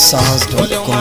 SAHS.com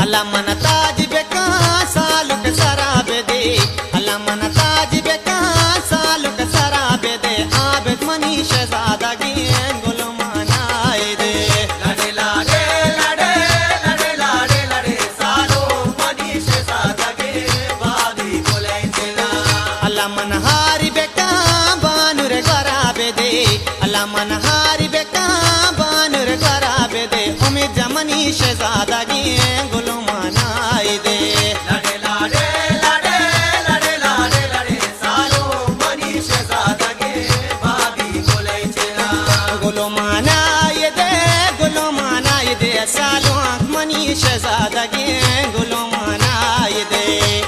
अल्लाह मन ताज बेका सालुक शराब दे अल्लाह मन ताज बेका सालुक शराब दे आबिद मनी शहजादगी गुल मनाए दे लड़े लाडे लड़े लड़े लाडे लड़े सालो मनी शहजादगी बादी बोले तेरा अल्लाह मन हारी बेका बानुर कराबे दे अल्लाह मन हारी बेका बानुर कराबे दे उम्मीद जमनी शहजादगी गुल मनाए दे लड़े लाडे लड़े लड़े लाडे लड़े सालो मनी शहजादगी बादी बोले तेरा गुल मनाए दे सालो मनी शहजादगी गुल मनाए दे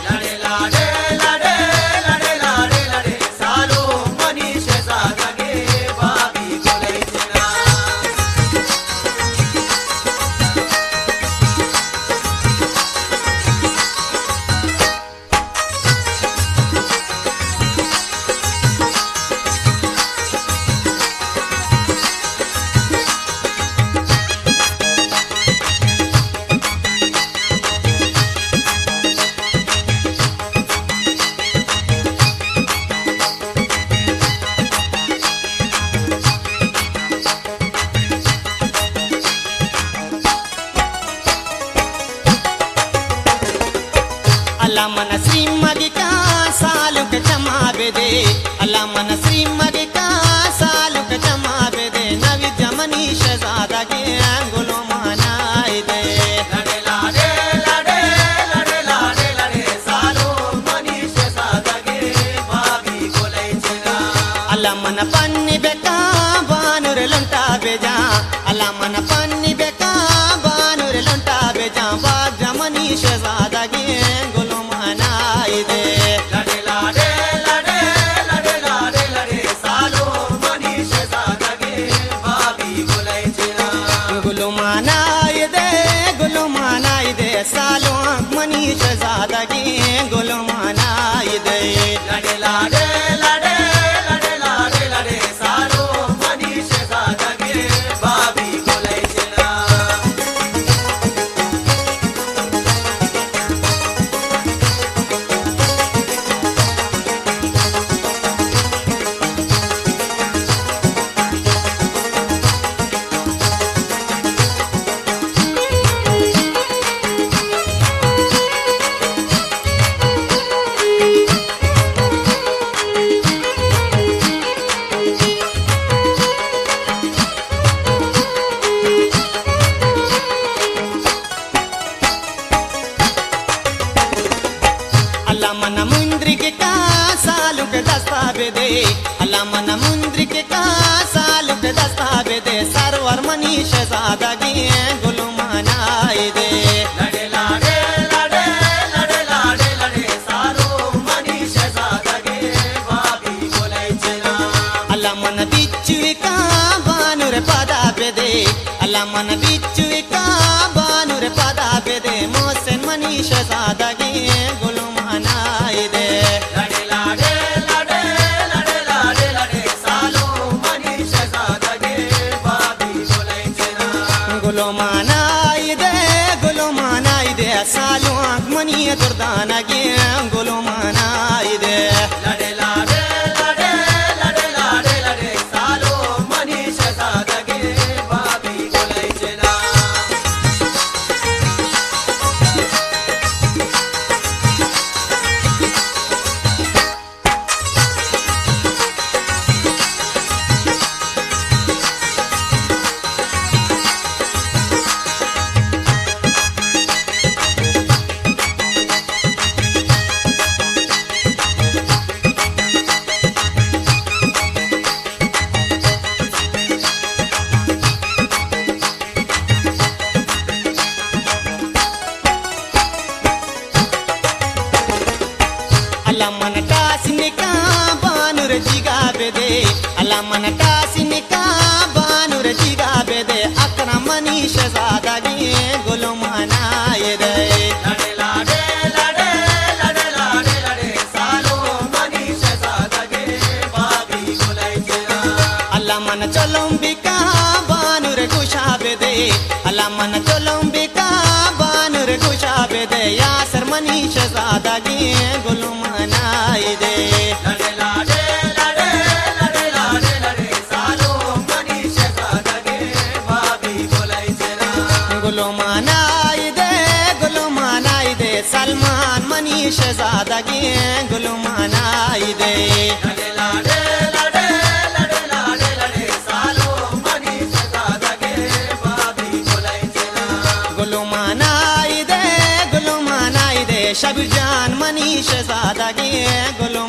लड़े लाडे लड़े लड़े लाडे लड़े सालो मनी शहजादगी बादी बोले तेरा अल्लाह मन श्री मगी का सालुक जमाबे दे अल्लाह मन श्री मगी का सालुक जमाबे दे नवी जमनी शहजादगी गुलो मनाए दे लड़े लाडे लड़े लड़े लाडे लड़े सालो मनी शहजादगी बागी बोले तेरा अल्लाह मन पन्नी बेका बानुर लुंटा बेजा अल्लाह मन पन्नी बेका बानुर लुंटा बेजा बाग जमनी शहजादगी गुलो मनाए दे लड़े लाडे लड़े लड़े लाडे लड़े सालो मनी शहजादगी बागी बोले तेरा गुलो मनाए दे सालो मनी शहजादगी गुलो मनाए दे लड़े लाडे लड़े लड़े लाडे लड़े सालो मनी शहजादगी बागी बोले तेरा अल्लाह मन मुंद्री के का सालुक दस्ताबे दे अल्लाह मन मुंद्री के का सालुक दस्ताबे दे सरवर मनी शहजादगी गुल मनाए दे लड़े लाडे लड़े लड़े लाडे लड़े सालो मनी शहजादगी बागी बोले तेरा अल्लाह मन बिच्चू का बानुर पदाबे दे अल्लाह मन बिच्चू का बानुर पदाबे दे मोहसिन मनी शहजादगी गुल मनाए दे लड़े लाडे लड़े लड़े लाडे लड़े सालो मनी शहजादगी बागी बोले तेरा गुल मनाए दे सालो मनी दुर्दानगी गुल मनाए दे लड़े बेदे अला मन कासिन का बानुर जिगा बेदे अकरम मनी शहजादगी गुलो मनाए दे लड़े लाडे लड़े लड़े लाडे लड़े सालो मनी शहजादगे बाबी गुलाई चेरा अला मन चलुम्बिका बानुर गुशा बेदे अला मन चलुम्बिका बानुर गुशा बेदे यासर मनी शहजादगी गुलो मनाए दे लड़े लाडे लड़े लड़े लाडे लड़े सालो मनी शहजादगे बाबी गुलाई चेरा गुलो मनाए दे सलमान मनी शहजादगी गुलो मनाए दे लड़े लाडे लड़े लड़े लाडे लड़े सालो मनी शहजादगे बाबी गुलाई चेरा गुलो मनाए दे शब जान मनी शहजादगी गुलो